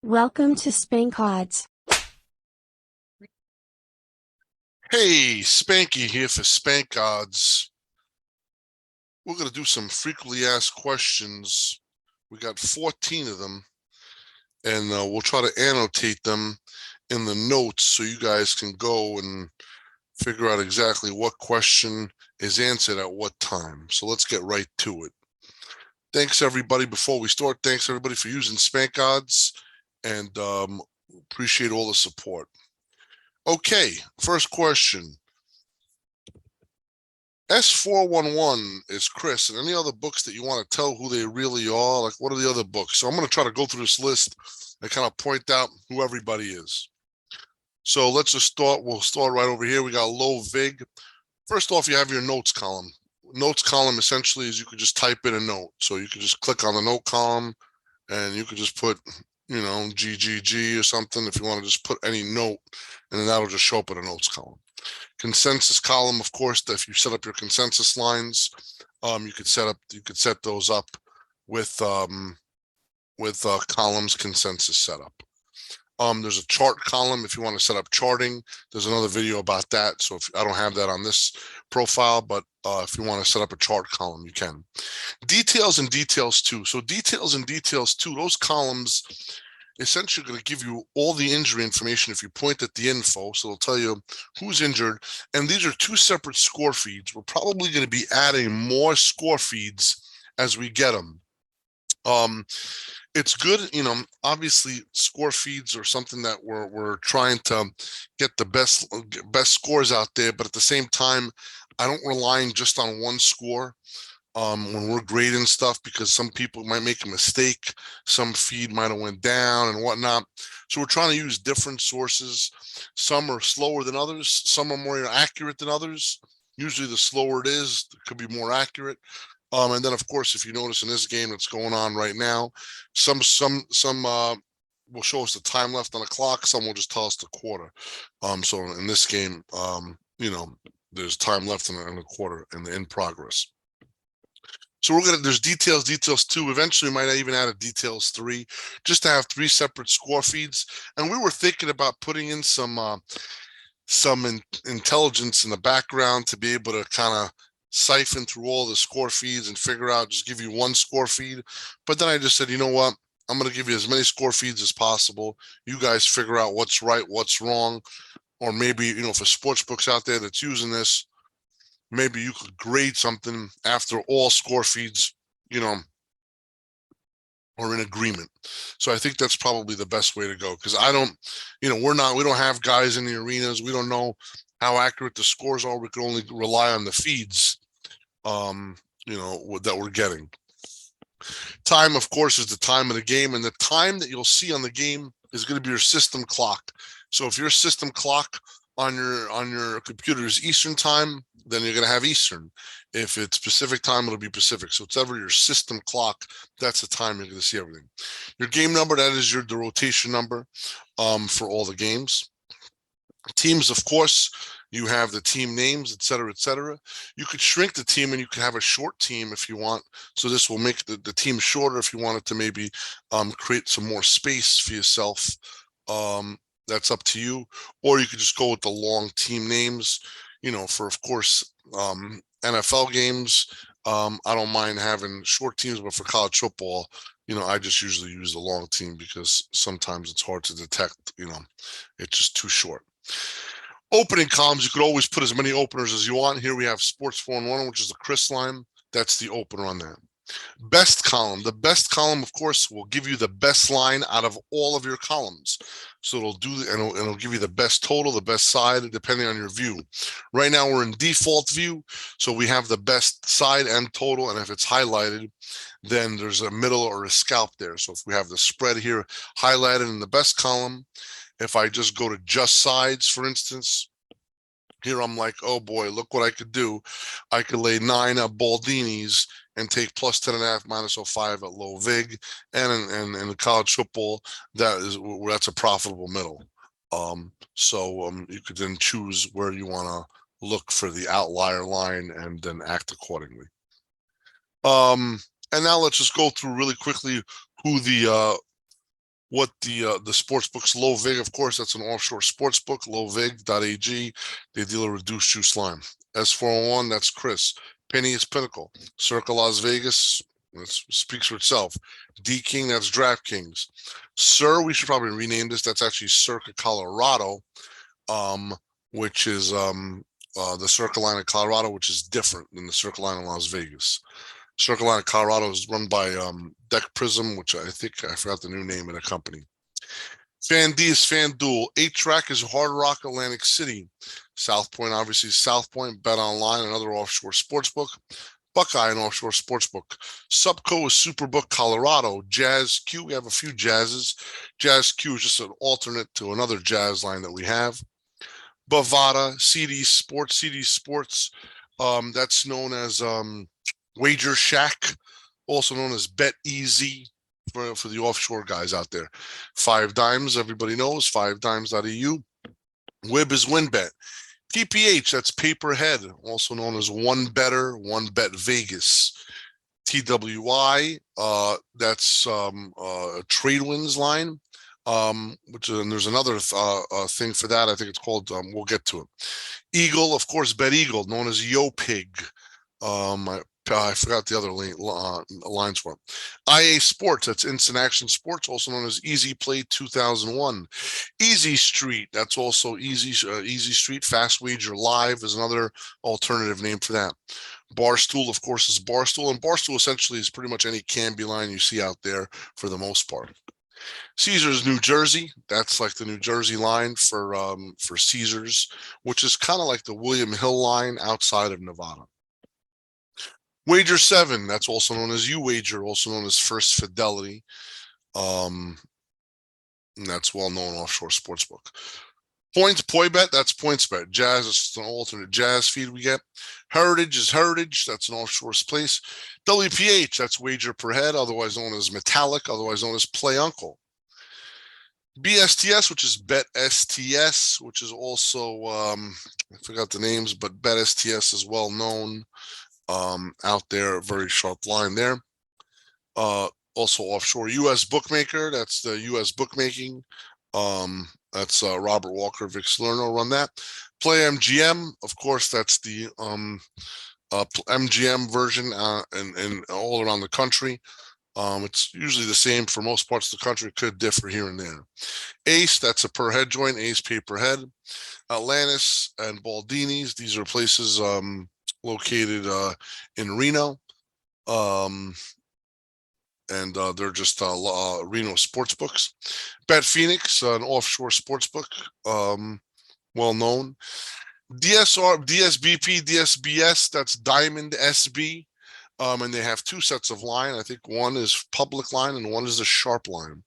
Welcome to SpankOdds. Hey, Spanky here for Spank Odds. We're going to do some frequently asked questions. We got 14 of them, and we'll try to annotate them in the notes so you guys can go and figure out exactly what question is answered at what time. So let's get right to it. Thanks, everybody. Before we start, thanks, everybody, for using Spank Odds, and appreciate all the support. Okay, first question. S411 is Chris, and any other books that you want to tell who they really are? Like, what are the other books? So I'm going to try to go through this list and kind of point out who everybody is. So let's just start. We'll start right over here. We got Low Vig. First off, you have your notes column. Notes column essentially is you could just type in a note. So you could just click on the note column and you could just put, GGG or something if you want to just put any note, and then that'll just show up in a notes column. Consensus column, of course, if you set up your consensus lines, you could set those up with columns consensus setup. There's a chart column if you want to set up charting. There's another video about that. So if I don't have that on this profile, but if you want to set up a chart column, you can. Details and details two. So details and details two, those columns essentially going to give you all the injury information if you point at the info. So it'll tell you who's injured. And these are two separate score feeds. We're probably going to be adding more score feeds as we get them. It's good, obviously score feeds are something that we're trying to get the best scores out there, but at the same time, I don't rely just on one score when we're grading stuff, because some people might make a mistake, some feed might have went down and whatnot. So we're trying to use different sources. Some are slower than others, some are more accurate than others. Usually the slower it is, it could be more accurate. And then, of course, if you notice in this game that's going on right now, some will show us the time left on the clock. Some will just tell us the quarter. So in this game, there's time left in the quarter and in progress. So there's details two. Eventually, we might even add a details three, just to have three separate score feeds. And we were thinking about putting in some intelligence in the background to be able to kind of siphon through all the score feeds and figure out, just give you one score feed. But then I just said, you know what? I'm going to give you as many score feeds as possible. You guys figure out what's right, what's wrong. Or maybe, for sports books out there that's using this, maybe you could grade something after all score feeds, are in agreement. So I think that's probably the best way to go, because I don't, we don't have guys in the arenas. We don't know how accurate the scores are. We can only rely on the feeds, that we're getting. Time, of course, is the time of the game, and the time that you'll see on the game is going to be your system clock. So if your system clock on your computer is Eastern time, then you're going to have Eastern. If it's Pacific time, it'll be Pacific. So it's ever your system clock, that's the time you're going to see everything. Your game number, that is the rotation number for all the games. Teams, of course, you have the team names, et cetera, et cetera. You could shrink the team and you could have a short team if you want. So this will make the team shorter if you wanted to maybe create some more space for yourself. That's up to you. Or you could just go with the long team names, for, of course, NFL games. I don't mind having short teams, but for college football, I just usually use the long team because sometimes it's hard to detect, it's just too short. Opening columns, you could always put as many openers as you want. Here we have Sports 4-1, which is the Chris line. That's the opener on that. Best column. The best column, of course, will give you the best line out of all of your columns. So it'll give you the best total, the best side, depending on your view. Right now we're in default view, so we have the best side and total, and if it's highlighted, then there's a middle or a scalp there. So if we have the spread here highlighted in the best column, if I just go to just sides, for instance, here I'm like, oh boy, look what I could do. I could lay 9 at Baldinis and take plus 10.5 minus 05 at low vig, and in college football, that's a profitable middle. You could then choose where you want to look for the outlier line and then act accordingly. And now let's just go through really quickly who the what the sports book's low vig, of course, that's an offshore sports book, lowvig.ag. They deal a reduced juice line. S401, that's Chris. Penny is Pinnacle. Circa Las Vegas, that speaks for itself. D King, that's DraftKings. Sir, we should probably rename this. That's actually Circa Colorado, which is the Circa line of Colorado, which is different than the Circa line in Las Vegas. Circa line of Colorado is run by Deck Prism, which I forgot the new name of the company. Fan D is FanDuel. 8-Track is Hard Rock Atlantic City. South Point, obviously, South Point. Bet Online, another offshore sportsbook. Buckeye, an offshore sportsbook. Subco is Superbook Colorado. Jazz Q, we have a few jazzes. Jazz Q is just an alternate to another jazz line that we have. Bovada, CD Sports, that's known as Wager Shack, also known as Bet Easy for the offshore guys out there. 5 Dimes, everybody knows, 5dimes.eu. WIB is WinBet. PPH, that's Paperhead, also known as One Better, One Bet Vegas. TWI, that's a Tradewinds line, which and there's another thing for that. I think it's called, we'll get to it. Eagle, of course, Bet Eagle, known as Yo Pig. I forgot the other lines for it. IA Sports, that's Instant Action Sports, also known as Easy Play 2001. Easy Street, that's also Easy Street. Fast Wager Live is another alternative name for that. Barstool, of course, is Barstool, and Barstool essentially is pretty much any Canby line you see out there for the most part. Caesars New Jersey, that's like the New Jersey line for Caesars, which is kind of like the William Hill line outside of Nevada. Wager 7, that's also known as UWager, also known as First Fidelity. And that's well-known offshore sportsbook. PoiBet, that's PointsBet. Jazz is an alternate jazz feed we get. Heritage is Heritage, that's an offshore place. WPH, that's Wager Per Head, otherwise known as Metallic, otherwise known as Play Uncle. BSTS, which is Bet STS, which is also, I forgot the names, but Bet STS is well known out there, a very sharp line there. Also offshore. US Bookmaker, that's the US Bookmaking. That's Robert Walker, Vic Salerno run that. Play MGM, of course, that's the MGM version and all around the country. It's usually the same for most parts of the country. It could differ here and there. Ace, that's a per head joint. Ace pay per head. Atlantis and Baldini's, these are places located in Reno. And they're just Reno sports books. Bet Phoenix, an offshore sports book, well known. DSBP, DSBS, that's Diamond SB. And they have 2 sets of line. I think one is public line and one is the sharp line.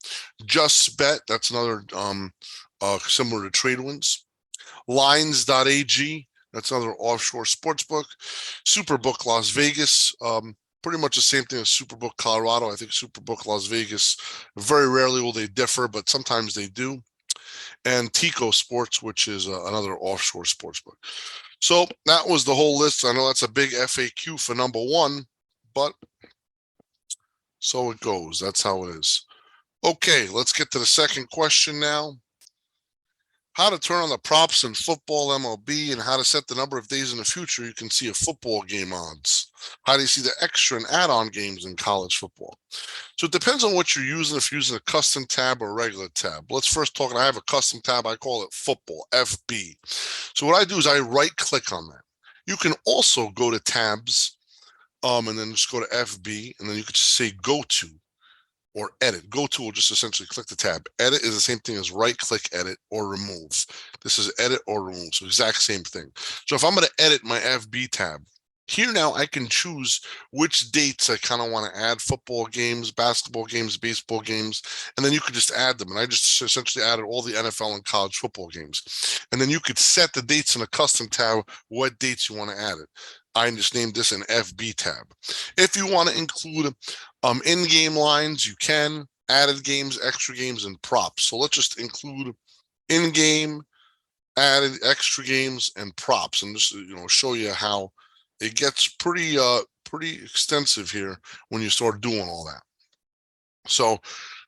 Just Bet, that's another similar to Tradewinds. Lines.ag, that's another offshore sports book. Superbook Las Vegas, pretty much the same thing as Superbook Colorado. I think Superbook Las Vegas, very rarely will they differ, but sometimes they do. And Tico Sports, which is another offshore sports book. So that was the whole list. I know that's a big FAQ for number 1, but so it goes. That's how it is. Okay, let's get to the second question now. How to turn on the props in football MLB and how to set the number of days in the future you can see a football game odds. How do you see the extra and add-on games in college football? So it depends on what you're using, if you're using a custom tab or a regular tab. Let's first talk, I have a custom tab, I call it football, FB. So what I do is I right-click on that. You can also go to tabs and then just go to FB, and then you could just say go to or edit. Go to will just essentially click the tab. Edit is the same thing as right-click edit or remove. This is edit or remove, so exact same thing. So if I'm going to edit my FB tab, here now I can choose which dates I kind of want to add football games, basketball games, baseball games, and then you could just add them. And I just essentially added all the NFL and college football games. And then you could set the dates in a custom tab, what dates you want to add it. I just named this an FB tab. If you want to include in-game lines, you can. Added games, extra games, and props. So let's just include in-game, added extra games, and props, and just show you how it gets pretty extensive here when you start doing all that. So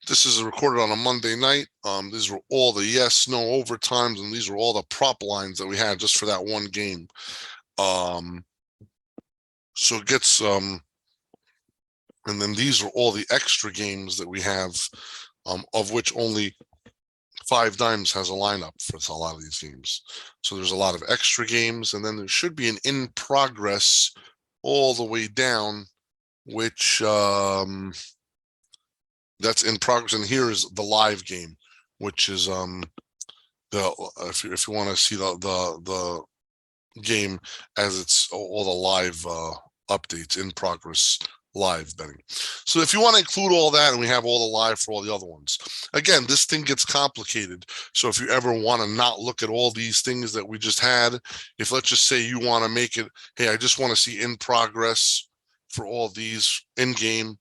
This is recorded on a Monday night. These were all the yes, no overtimes, and these were all the prop lines that we had just for that one game. So it gets and then these are all the extra games that we have, of which only 5 Dimes has a lineup for a lot of these games. So there's a lot of extra games, and then there should be an in progress all the way down, which that's in progress. And here is the live game, which is if you want to see the game as it's all the live updates in progress live betting. So if you want to include all that, and we have all the live for all the other ones, again, this thing gets complicated. So if you ever want to not look at all these things that we just had, if let's just say you want to make it, hey, I just want to see in progress for all these in game,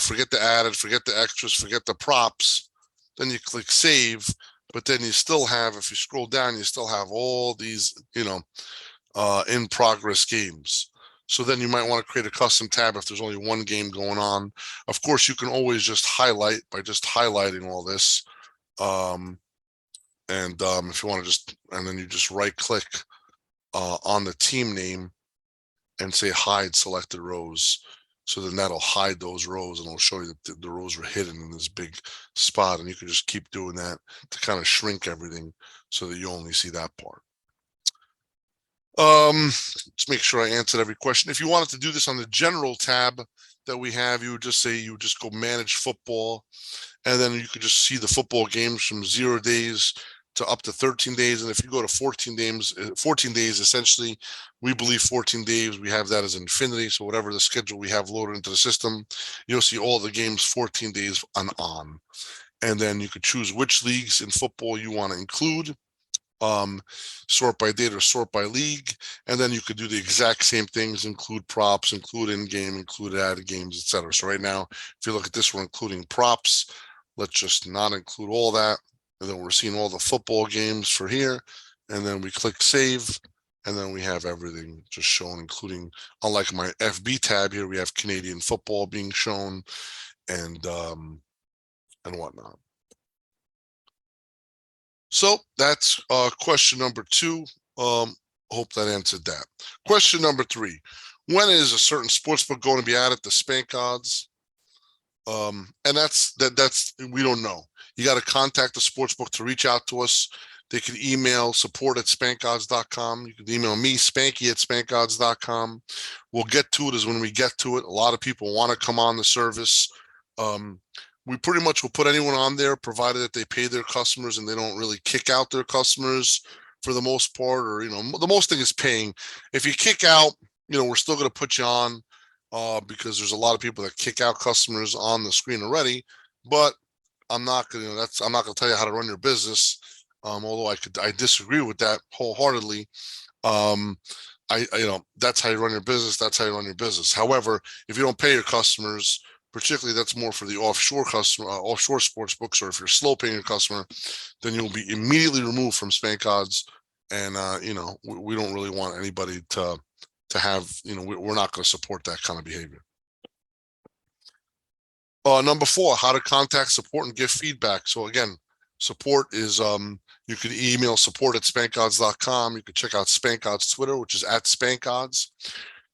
forget the added, forget the extras, forget the props, then you click save. But then you still have, if you scroll down, you still have all these, in progress games. So then you might want to create a custom tab if there's only one game going on. Of course, you can always just highlight by just highlighting all this. If you want to and then you just right click on the team name and say hide selected rows. So then that'll hide those rows and it'll show you that the rows were hidden in this big spot. And you can just keep doing that to kind of shrink everything so that you only see that part. Let's make sure I answered every question. If you wanted to do this on the general tab that we have, you would just go manage football, and then you could just see the football games from 0 days to up to 13 days. And if you go to 14 days, essentially, we believe 14 days, we have that as infinity. So whatever the schedule we have loaded into the system, you'll see all the games 14 days on. And then you could choose which leagues in football you want to include. Sort by date or sort by league, and then you could do the exact same things, include props, include in-game, include added games, etc. So right now, if you look at this, we're including props. Let's just not include all that, and then we're seeing all the football games for here, and then we click save, and then we have everything just shown, including, unlike my FB tab here, we have Canadian football being shown, and whatnot. So that's question number 2. Hope that answered that. Question number 3: when is a certain sportsbook going to be added to SpankOdds? And that's we don't know. You got to contact the sportsbook to reach out to us. They can email support@SpankOdds.com. You can email me, Spanky@SpankOdds.com. We'll get to it as when we get to it. A lot of people want to come on the service. We pretty much will put anyone on there, provided that they pay their customers and they don't really kick out their customers for the most part, or, the most thing is paying. If you kick out, we're still going to put you on because there's a lot of people that kick out customers on the screen already, but I'm not going to tell you how to run your business. Although I disagree with that wholeheartedly. That's how you run your business. That's how you run your business. However, if you don't pay your customers, particularly that's more for the offshore sports books, or if you're slow paying your customer, then you'll be immediately removed from SpankOdds. And we don't really want anybody to have, we're not going to support that kind of behavior. Number 4, how to contact support and give feedback. So again, support is you could email support@SpankOdds.com. You could check out SpankOdds Twitter, which is @SpankOdds.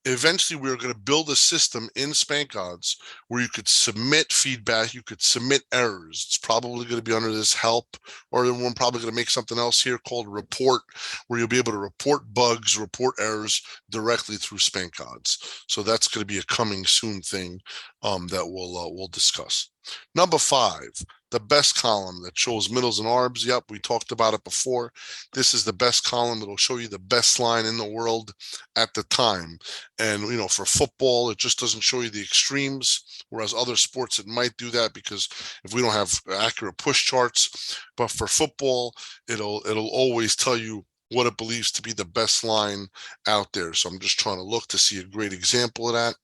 Eventually, we're going to build a system in SpankOdds where you could submit feedback, you could submit errors. It's probably going to be under this help, or then we're probably going to make something else here called report, where you'll be able to report bugs, report errors directly through SpankOdds. So that's going to be a coming soon thing that we'll discuss. Number 5, the best column that shows middles and arbs. Yep, we talked about it before. This is the best column. It'll show you the best line in the world at the time. And, for football, it just doesn't show you the extremes, whereas other sports, it might do that because if we don't have accurate push charts. But for football, it'll always tell you what it believes to be the best line out there. So I'm just trying to look to see a great example of that.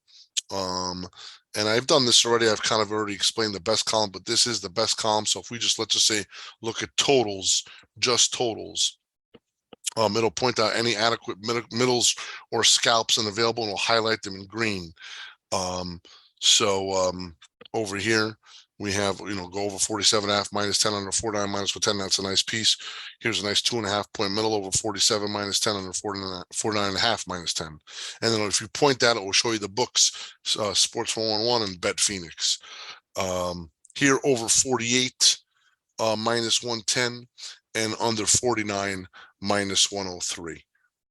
And I've done this already. I've kind of already explained the best column, but this is the best column. So if we let's just say, look at totals, just totals, it'll point out any adequate middles or scalps and available, and it'll highlight them in green. Over here, We have, go over 47.5 minus 10 under 49 minus 10. That's a nice piece. Here's a nice 2.5 point middle over 47 minus 10 under 49.5 minus 10. And then if you point that, it will show you the books, Sports 111 and Bet Phoenix. Here over 48 minus 110 and under 49 minus 103.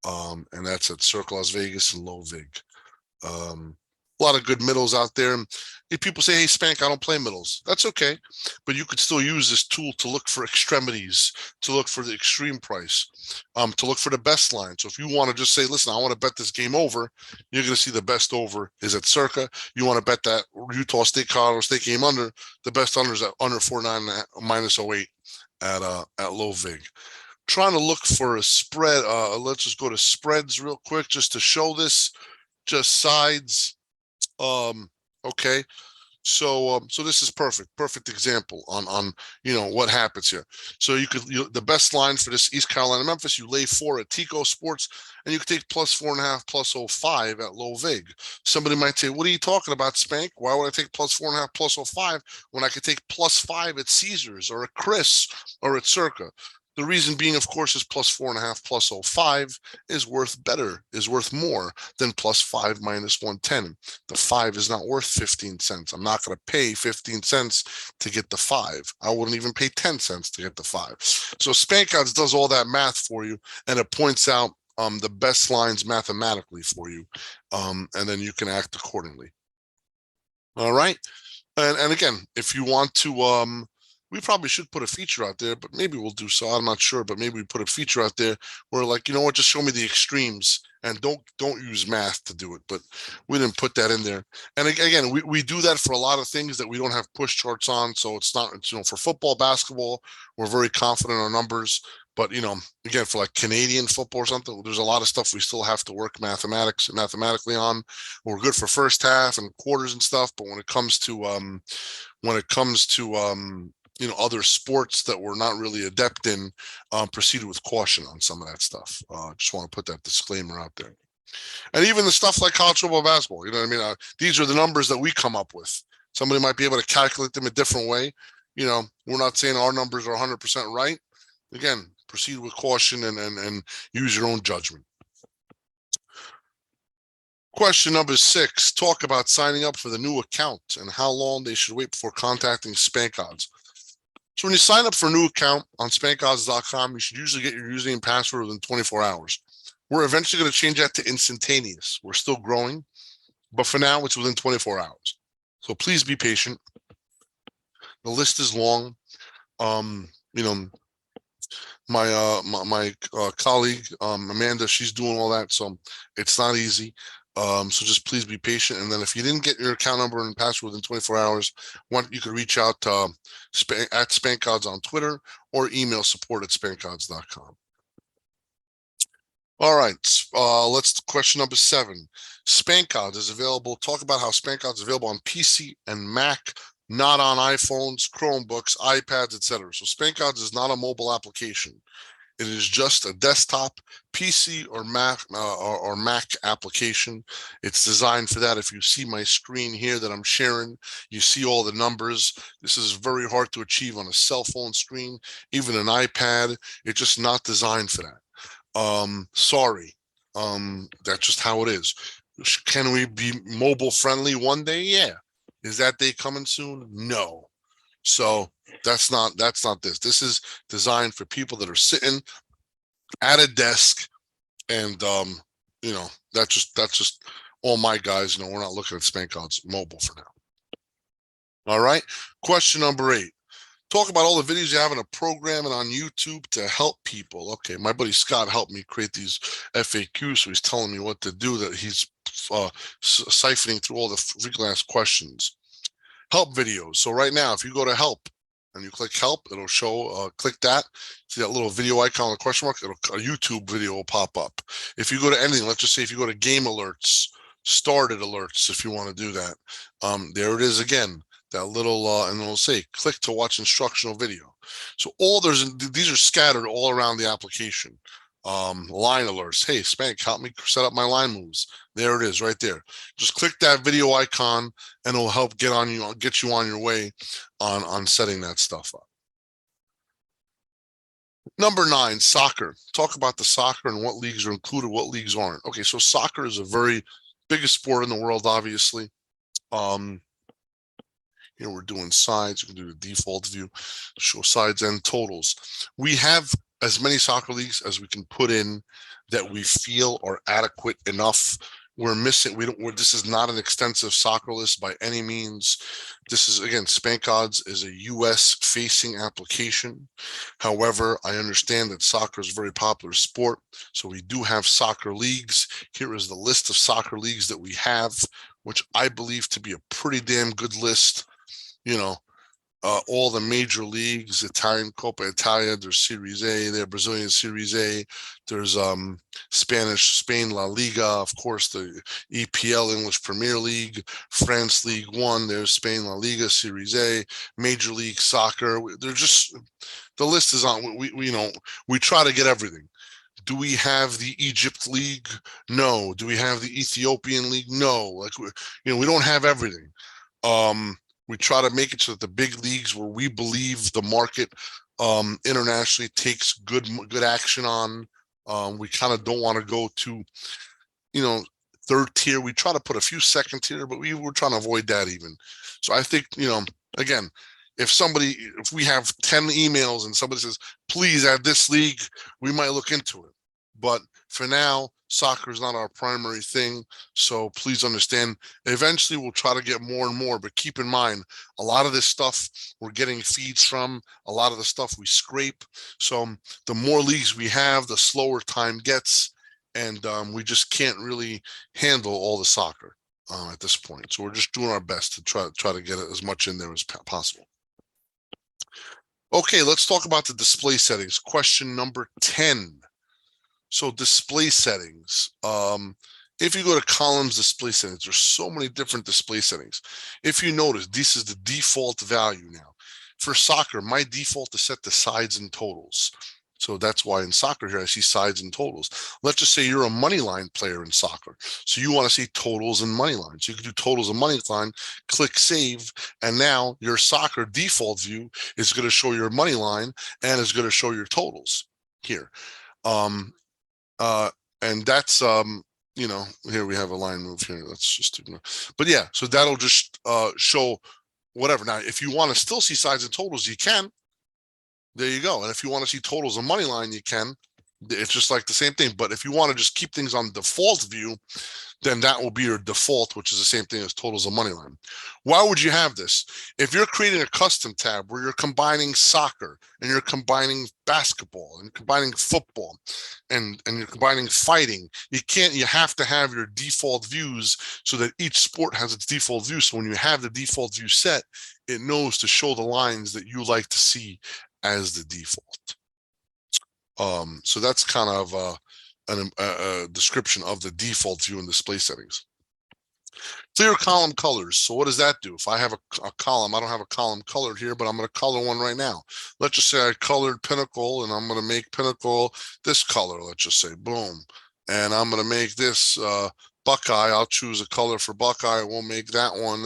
And that's at Circle Las Vegas and Low Vig. A lot of good middles out there. If people say, hey, Spank, I don't play middles. That's okay. But you could still use this tool to look for extremities, to look for the extreme price, to look for the best line. So if you want to just say, listen, I want to bet this game over, you're going to see the best over is at Circa. You want to bet that Utah State, Colorado State game under, the best under is at under 49 minus 08 at Low Vig. Trying to look for a spread. Let's just go to spreads real quick just to show this. Just sides. Okay, so this is perfect example on what happens here. So the best line for this East Carolina Memphis, you lay 4 at Tico Sports, and you can take plus 4.5 plus 05 at Low Vig. Somebody might say, what are you talking about, Spank? Why would I take plus 4.5 plus 05 when I could take plus 5 at Caesars or at Chris or at Circa? The reason being, of course, is plus 4.5 plus 05 is worth more than plus 5 minus 110. The 5 is not worth 15 cents. I'm not going to pay 15 cents to get the 5. I wouldn't even pay 10 cents to get the 5. So SpankOdds does all that math for you, and it points out the best lines mathematically for you, and then you can act accordingly. All right. And again, if you want to, we probably should put a feature out there, but maybe we'll do so. I'm not sure, but maybe we put a feature out there where, like, you know what, just show me the extremes and don't use math to do it. But we didn't put that in there. And again, we do that for a lot of things that we don't have push charts on. So it's not, for football, basketball, we're very confident in our numbers. But, again, for like Canadian football or something, there's a lot of stuff we still have to work mathematically on. We're good for first half and quarters and stuff. But when it comes to other sports that we're not really adept in, proceed with caution on some of that stuff. Just want to put that disclaimer out there. And even the stuff like college football, basketball, you know what I mean? These are the numbers that we come up with. Somebody might be able to calculate them a different way. We're not saying our numbers are 100% right. Again, proceed with caution and use your own judgment. Question number 6, talk about signing up for the new account and how long they should wait before contacting SpankOdds. So when you sign up for a new account on SpankOdds.com, you should usually get your username and password within 24 hours. We're eventually going to change that to instantaneous. We're still growing, but for now, it's within 24 hours. So please be patient. The list is long. My colleague, Amanda, she's doing all that, so it's not easy. So just please be patient. And then if you didn't get your account number and password within 24 hours, you could reach out to at SpankOdds on Twitter or email support@SpankOdds.com. All right, let's question number 7. SpankOdds is available. Talk about how SpankOdds is available on PC and Mac, not on iPhones, Chromebooks, iPads, etc. So SpankOdds is not a mobile application. It is just a desktop, PC, or Mac application. It's designed for that. If you see my screen here that I'm sharing, you see all the numbers. This is very hard to achieve on a cell phone screen, even an iPad. It's just not designed for that. Sorry. That's just how it is. Can we be mobile friendly one day? Yeah. Is that day coming soon? No. So that's not this. This is designed for people that are sitting at a desk, and that's just all my guys. We're not looking at SpankOdds mobile for now. All right. Question number 8. Talk about all the videos you have in a program and on YouTube to help people. Okay, my buddy Scott helped me create these FAQs, so he's telling me what to do. That he's siphoning through all the frequently asked questions. Help videos. So right now, if you go to help and you click help, it'll show, click that. See that little video icon, the question mark, a YouTube video will pop up. If you go to anything, let's just say if you go to game alerts, started alerts, if you want to do that, there it is again, that little, and it'll say, click to watch instructional video. So these are scattered all around the application. Line alerts. Hey, Spank, help me set up my line moves. There it is right there. Just click that video icon and it'll help get you on your way on setting that stuff up. Number 9, soccer. Talk about the soccer and what leagues are included, what leagues aren't. Okay, so soccer is a very biggest sport in the world, obviously. Here we're doing sides. You can do the default view, show sides and totals. We have as many soccer leagues as we can put in that we feel are adequate enough. We're missing, this is not an extensive soccer list by any means. This is, again, SpankOdds is a US facing application. However, I understand that soccer is a very popular sport, so we do have soccer leagues. Here is the list of soccer leagues that we have, which I believe to be a pretty damn good list. You know, all the major leagues, Italian Coppa Italia, there's Series A, there Brazilian Series A, there's Spain La Liga, of course, the EPL, English Premier League, France League One, there's Spain La Liga, Series A, Major League Soccer. They're just, the list is on, we try to get everything. Do we have the Egypt League? No. Do we have the Ethiopian League? No. Like, we don't have everything. We try to make it so that the big leagues where we believe the market internationally takes good action on, we kind of don't want to go to, third tier. We try to put a few second tier, but we're trying to avoid that even. So I think, again, if we have 10 emails and somebody says, please add this league, we might look into it. But for now, soccer is not our primary thing. So please understand, eventually we'll try to get more and more, but keep in mind, a lot of this stuff we're getting feeds from, a lot of the stuff we scrape. So the more leagues we have, the slower time gets. And we just can't really handle all the soccer at this point. So we're just doing our best to try to get as much in there as possible. Okay, let's talk about the display settings. Question number 10. So display settings. If you go to columns display settings, there's so many different display settings. If you notice, this is the default value now. For soccer, my default is set to sides and totals. So that's why in soccer here, I see sides and totals. Let's just say you're a money line player in soccer. So you want to see totals and money lines. So you can do totals and money line, click save. And now your soccer default view is going to show your money line and is going to show your totals here. And that's, here we have a line move here. Let's just ignore. But yeah, so that'll just show whatever. Now, if you want to still see sides and totals, you can. There you go. And if you want to see totals and money line, you can. It's just like the same thing. But if you want to just keep things on default view, then that will be your default, which is the same thing as totals and money line. Why would you have this? If you're creating a custom tab where you're combining soccer and you're combining basketball and combining football and you're combining fighting, you have to have your default views so that each sport has its default view. So when you have the default view set, it knows to show the lines that you like to see as the default. So that's kind of a description of the default view and display settings. Clear column colors. So what does that do? If I have a column, I don't have a column colored here, but I'm going to color one right now. Let's just say I colored Pinnacle, and I'm going to make Pinnacle this color. Let's just say boom. And I'm going to make this Buckeye. I'll choose a color for Buckeye. We'll make that one.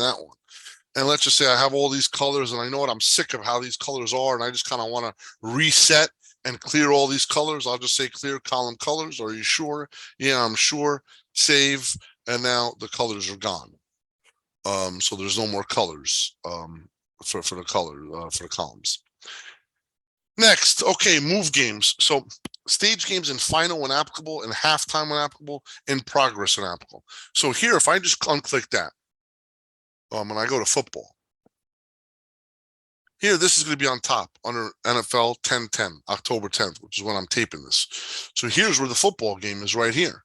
And let's just say I have all these colors, and I know what, I'm sick of how these colors are, and I just kind of want to reset and clear all these colors. I'll just say clear column colors. Are you sure? Yeah, I'm sure. Save, and now the colors are gone. So there's no more colors for the columns. Next, okay, move games. So stage games in final when applicable, in halftime when applicable, in progress when applicable. So here, if I just unclick that, and I go to football. Here, this is going to be on top under NFL 10-10, October 10th, which is when I'm taping this. So here's where the football game is right here.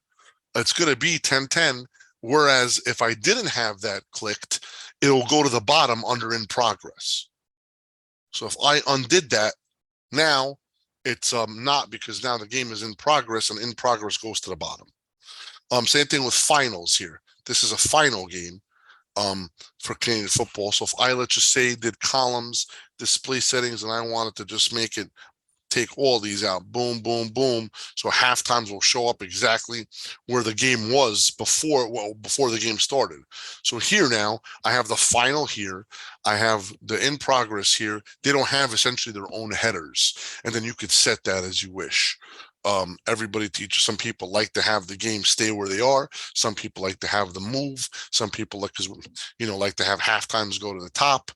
It's going to be 10-10, whereas if I didn't have that clicked, it'll go to the bottom under in progress. So if I undid that, now it's not, because now the game is in progress, and in progress goes to the bottom. Same thing with finals here. This is a final game for Canadian football. So if I, let's just say, did columns, display settings, and I wanted to just make it take all these out, boom, boom, boom. So half times will show up exactly where the game was before the game started. So here now I have the final here, I have the in progress here. They don't have essentially their own headers, and then you could set that as you wish. Everybody teaches. Some people like to have the game stay where they are. Some people like to have the move. Some people like to have half times go to the top.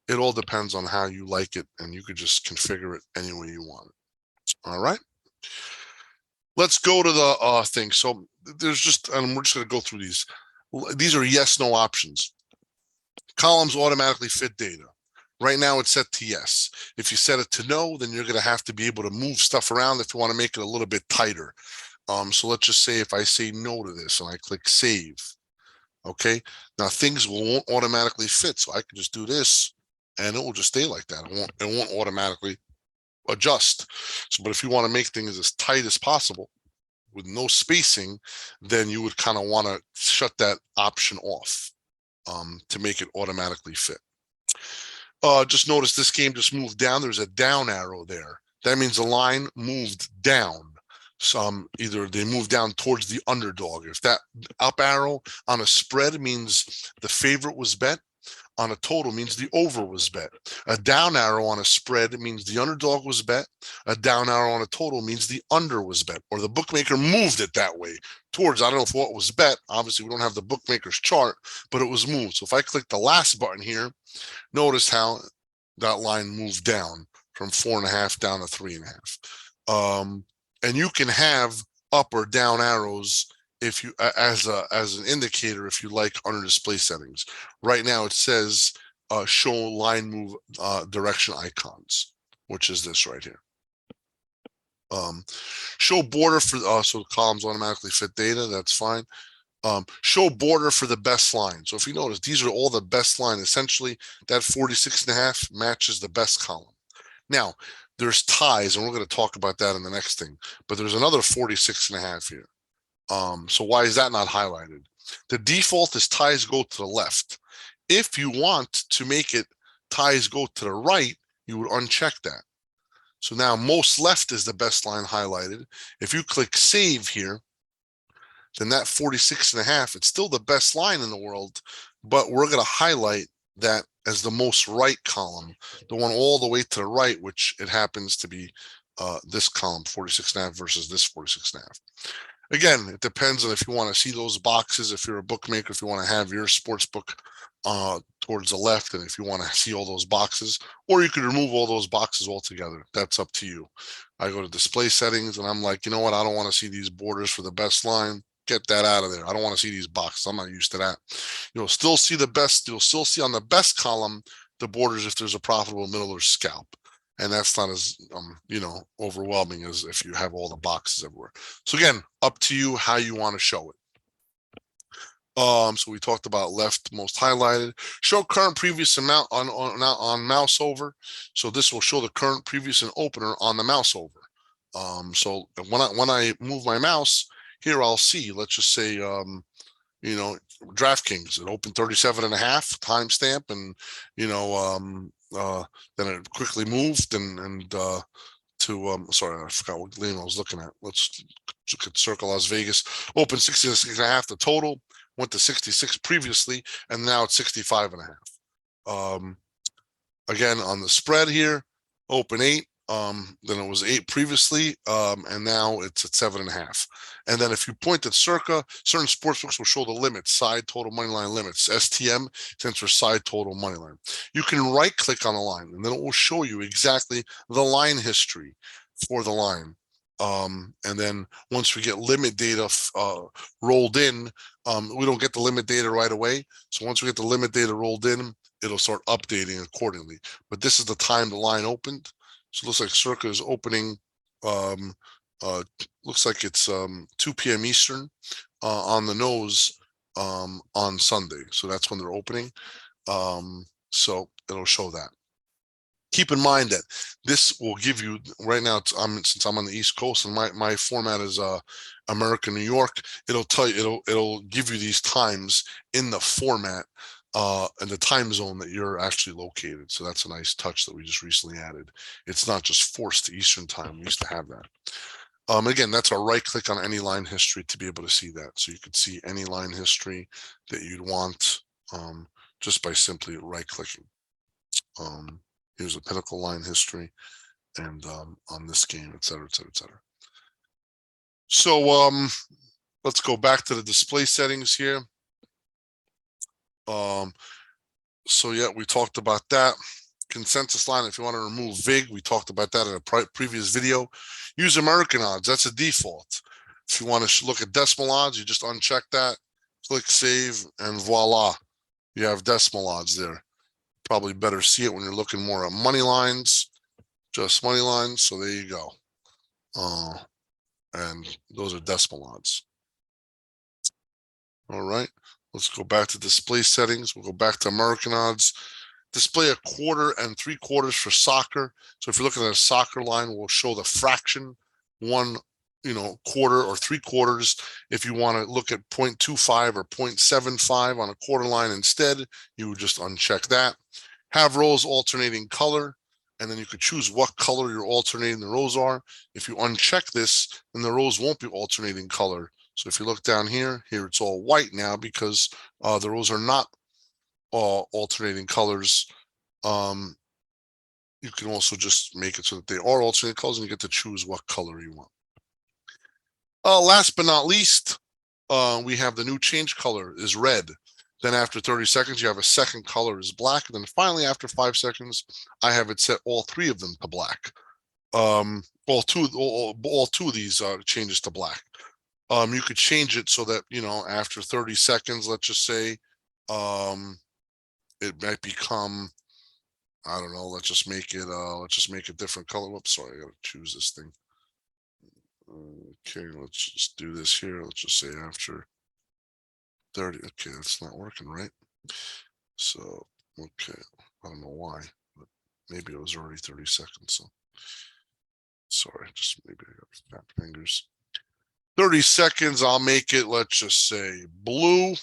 It all depends on how you like it, and you could just configure it any way you want it. All right. Let's go to the thing. So there's just, and we're just going to go through these. These are yes, no options. Columns automatically fit data. Right now it's set to yes. If you set it to no, then you're going to have to be able to move stuff around if you want to make it a little bit tighter. So let's just say if I say no to this and I click save, okay, now things won't automatically fit. So I can just do this and it will just stay like that. It won't automatically adjust. So, but if you want to make things as tight as possible with no spacing, then you would kind of want to shut that option off to make it automatically fit. Just notice this game just moved down. There's a down arrow there. That means the line moved down. Either they move down towards the underdog. If that up arrow on a spread means the favorite was bet, on a total means the over was bet. A down arrow on a spread means the underdog was bet. A down arrow on a total means the under was bet, or the bookmaker moved it that way towards, I don't know if what was bet. Obviously, we don't have the bookmaker's chart, but it was moved. So if I click the last button here, notice how that line moved down from 4.5 down to 3.5. And you can have up or down arrows if you as an indicator if you like under display settings. Right now it says show line move direction icons, which is this right here. Show border for so the columns automatically fit data. That's fine. Show border for the best line. So if you notice, these are all the best line. Essentially, that 46.5 matches the best column. Now, there's ties, and we're going to talk about that in the next thing. But there's another 46.5 here. So why is that not highlighted? The default is ties go to the left. If you want to make it ties go to the right, you would uncheck that. So now most left is the best line highlighted. If you click save here, then that 46.5, it's still the best line in the world, but we're going to highlight that as the most right column, the one all the way to the right, which it happens to be this column, 46.5 versus this 46.5. Again, it depends on if you want to see those boxes, if you're a bookmaker, if you want to have your sports book towards the left, and if you want to see all those boxes, or you could remove all those boxes altogether. That's up to you. I go to display settings and I'm like, you know what? I don't want to see these borders for the best line. Get that out of there. I don't want to see these boxes. I'm not used to that. You'll still see the best. You'll still see on the best column the borders if there's a profitable middle or scalp. And that's not as, overwhelming as if you have all the boxes everywhere. So again, up to you how you want to show it. So we talked about left most highlighted. Show current previous amount on mouse over. So this will show the current previous and opener on the mouse over. So when I move my mouse here, I'll see. Let's just say DraftKings. It opened 37.5 timestamp, and then it quickly moved and to sorry, I forgot what lane I was looking at. Let's circle Las Vegas. Opened 66.5 the total, went to 66 previously, and now it's 65.5. Again, on the spread here, open 8. Then it was 8 previously, and now it's at 7.5. And then if you point at circa, certain sportsbooks will show the limits, side total money line limits. STM stands for side total money line. You can right click on the line, and then it will show you exactly the line history for the line. And then once we get limit data rolled in, we don't get the limit data right away. So once we get the limit data rolled in, it'll start updating accordingly. But this is the time the line opened. So it looks like circa is opening, looks like it's 2 p.m. Eastern on the nose on Sunday. So that's when they're opening. So it'll show that. Keep in mind that this will give you, right now, since I'm on the East Coast and my format is American New York, it'll tell you, it'll give you these times in the format and the time zone that you're actually located. So that's a nice touch that we just recently added. It's not just forced to Eastern time. We used to have that. Again, that's a right click on any line history to be able to see that. So you could see any line history that you'd want just by simply right clicking. Here's a pinnacle line history and on this game, et cetera, et cetera, et cetera. So let's go back to the display settings here. So yeah, we talked about that. Consensus line, if you want to remove VIG, we talked about that in a previous video. Use American odds, that's a default. If you want to look at decimal odds, you just uncheck that, click save, and voila, you have decimal odds there. Probably better see it when you're looking more at money lines, just money lines. So there you go. And those are decimal odds. All right, let's go back to display settings. We'll go back to American odds. Display a quarter and 3/4 for soccer. So if you're looking at a soccer line, we'll show the fraction, 1 quarter or 3/4. If you want to look at 0.25 or 0.75 on a quarter line instead, you would just uncheck that. Have rows alternating color, and then you could choose what color you're alternating the rows are. If you uncheck this, then the rows won't be alternating color. So if you look down here it's all white now because the rows are not alternating colors. You can also just make it so that they are alternating colors and you get to choose what color you want. Last but not least, we have the new change color is red. Then after 30 seconds, you have a second color is black. And then finally, after 5 seconds, I have it set all 3 of them to black. All two of these changes to black. You could change it so that, after 30 seconds, let's just say, it might become, I don't know, let's just make it a different color. Whoops, sorry, I gotta choose this thing. Okay, let's just do this here. Let's just say after 30. Okay, that's not working right. So, okay, I don't know why, but maybe it was already 30 seconds. So, sorry, just maybe I got fat fingers. 30 seconds, I'll make it, let's just say blue.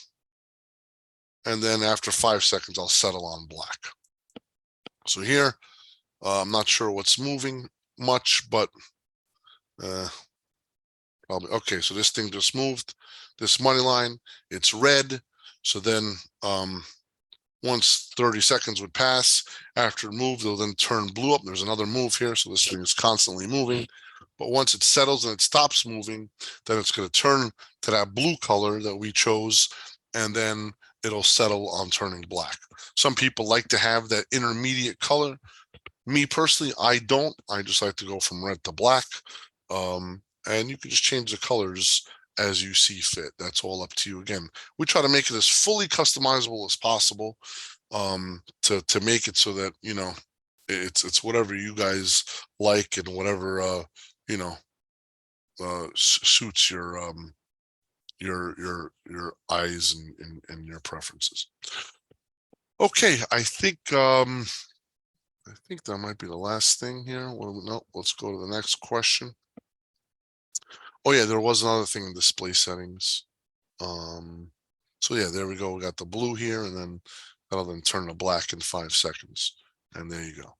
And then after 5 seconds, I'll settle on black. So here, I'm not sure what's moving much, but probably, okay, so this thing just moved. This money line, it's red. So then once 30 seconds would pass, after it moved, it'll then turn blue up. There's another move here, so this thing is constantly moving. But once it settles and it stops moving, then it's going to turn to that blue color that we chose, and then it'll settle on turning black. Some people like to have that intermediate color. Me personally, I don't. I just like to go from red to black. And you can just change the colors as you see fit. That's all up to you. Again, we try to make it as fully customizable as possible, to make it so that, it's whatever you guys like and whatever, suits your eyes and your preferences. Okay, I think that might be the last thing here. No, let's go to the next question. Oh yeah, there was another thing in display settings. So yeah, there we go. We got the blue here, and then that'll then turn to black in 5 seconds. And there you go.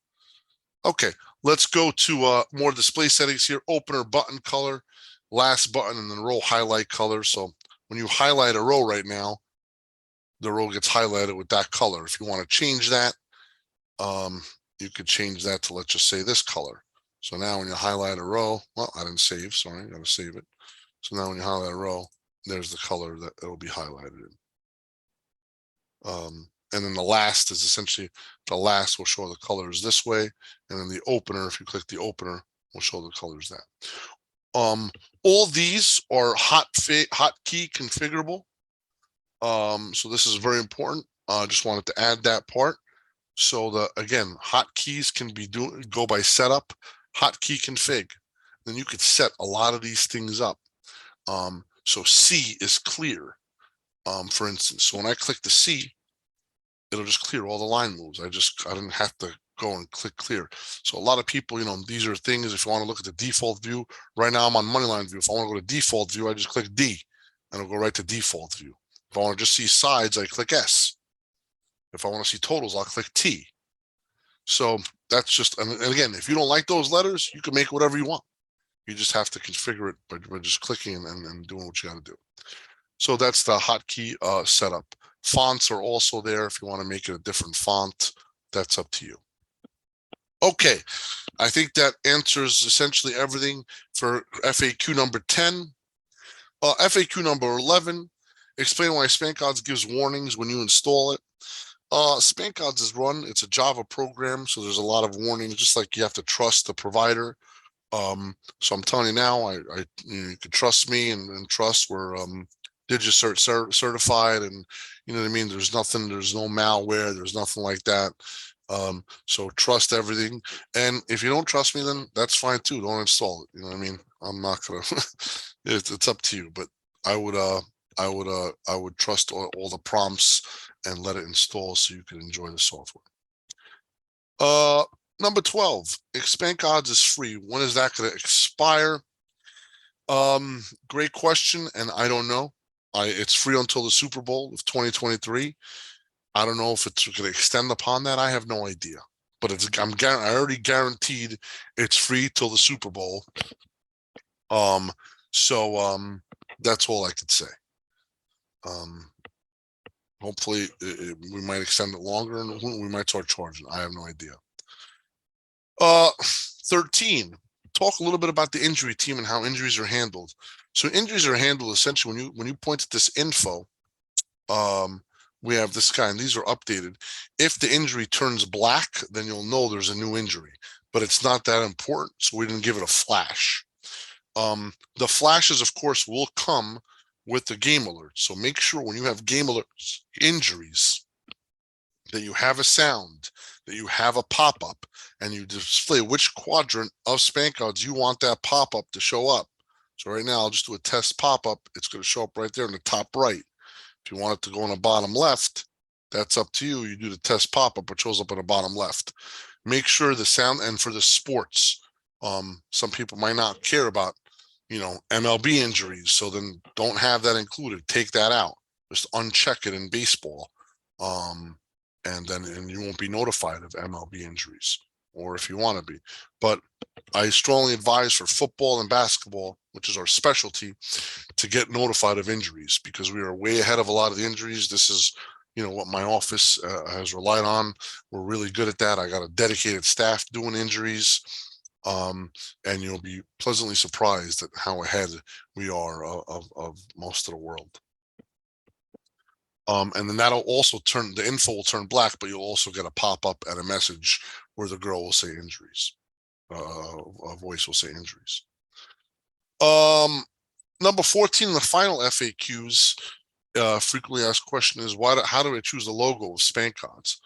Okay, let's go to more display settings here. Opener button color, last button, and then row highlight color. So when you highlight a row right now, the row gets highlighted with that color. If you want to change that, you could change that to, let's just say, this color. So now when you highlight a row, well, I didn't save, sorry, I gotta save it. So now when you highlight a row, there's the color that it'll be highlighted in. And then the last is essentially, the last will show the colors this way. And then the opener, if you click the opener, will show the colors that. All these are hotkey configurable. So this is very important. I just wanted to add that part. So again, hotkeys can go by setup, hotkey config. Then you could set a lot of these things up. So C is clear. For instance, so when I click the C, it'll just clear all the line moves. I didn't have to go and click clear. So a lot of people, these are things, if you want to look at the default view, right now I'm on moneyline view. If I want to go to default view, I just click D and it'll go right to default view. If I want to just see sides, I click S. If I want to see totals, I'll click T. So that's just, and again, if you don't like those letters, you can make whatever you want. You just have to configure it by just clicking and doing what you got to do. So that's the hotkey setup. Fonts are also there if you want to make it a different font. That's up to you. Okay, I think that answers essentially everything for FAQ number 10. FAQ number 11, explain why SpankOdds gives warnings when you install it. SpankOdds is run, it's a Java program, so there's a lot of warnings, just like you have to trust the provider. So I'm telling you now, you can trust me and trust we're DigiCert certified, and you know what I mean. There's no malware, there's nothing like that. So trust everything. And if you don't trust me, then that's fine too. Don't install it. You know what I mean? I'm not gonna. It's up to you. But I would trust all the prompts and let it install so you can enjoy the software. Number 12, SpankOdds is free. When is that going to expire? Great question, and I don't know. It's free until the Super Bowl of 2023. I don't know if it's going to extend upon that. I have no idea. But I already guaranteed it's free till the Super Bowl. So that's all I could say. Hopefully we might extend it longer, and we might start charging. I have no idea. 13, talk a little bit about the injury team and how injuries are handled. So injuries are handled essentially when you point at this info. We have this guy, and these are updated. If the injury turns black, then you'll know there's a new injury, but it's not that important, so we didn't give it a flash. The flashes, of course, will come with the game alert. So make sure when you have game alerts, injuries, that you have a sound, that you have a pop-up, and you display which quadrant of SpankOdds you want that pop-up to show up. So right now, I'll just do a test pop-up. It's going to show up right there in the top right. If you want it to go in the bottom left, that's up to you. You do the test pop-up, it shows up in the bottom left. Make sure the sound, and for the sports, some people might not care about, MLB injuries. So then don't have that included. Take that out. Just uncheck it in baseball. And you won't be notified of MLB injuries, or if you want to be. But I strongly advise for football and basketball, which is our specialty, to get notified of injuries, because we are way ahead of a lot of the injuries. This is, what my office has relied on. We're really good at that. I got a dedicated staff doing injuries, and you'll be pleasantly surprised at how ahead we are of most of the world. And then that'll also the info will turn black, but you'll also get a pop-up and a message where the girl will say injuries. A voice will say injuries. Number 14, the final FAQs, frequently asked question is, how do I choose the logo of SpankOdds?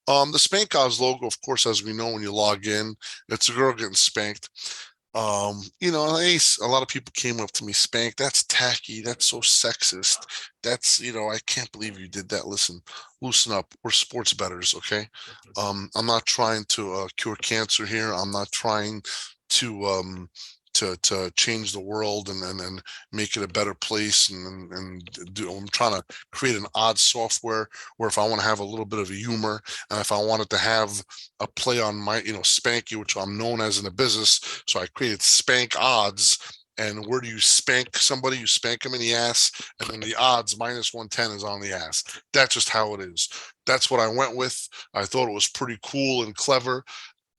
The SpankOdds logo, of course, as we know, when you log in, it's a girl getting spanked. A lot of people came up to me, Spank, that's tacky, that's so sexist, that's, I can't believe you did that. Listen, loosen up. We're sports bettors, okay? I'm not trying to cure cancer here. I'm not trying to change the world and make it a better place, I'm trying to create an odds software where if I want to have a little bit of a humor, and if I wanted to have a play on my Spanky, which I'm known as in the business, so I created SpankOdds. And where do you spank somebody? You spank them in the ass, and then the odds -110 is on the ass. That's just how it is. That's what I went with. I thought it was pretty cool and clever.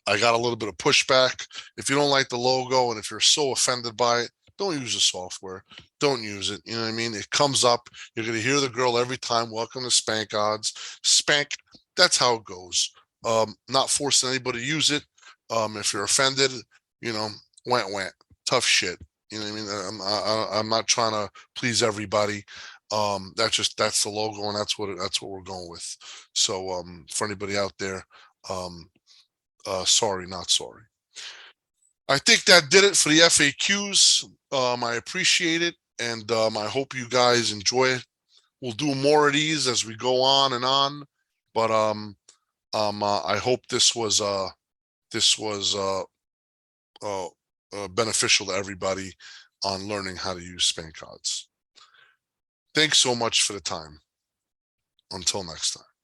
I got a little bit of pushback. If you don't like the logo, and if you're so offended by it, don't use the software. Don't use it. You know what I mean? It comes up. You're going to hear the girl every time. Welcome to SpankOdds. Spank. That's how it goes. Not forcing anybody to use it. If you're offended, went. Tough shit. You know what I mean? I'm not trying to please everybody. That's the logo, and that's what we're going with. So for anybody out there, sorry, not sorry. I think that did it for the FAQs. I appreciate it, and I hope you guys enjoy it. We'll do more of these as we go on and on, but I hope this was beneficial to everybody on learning how to use SpankOdds. Thanks so much for the time. Until next time.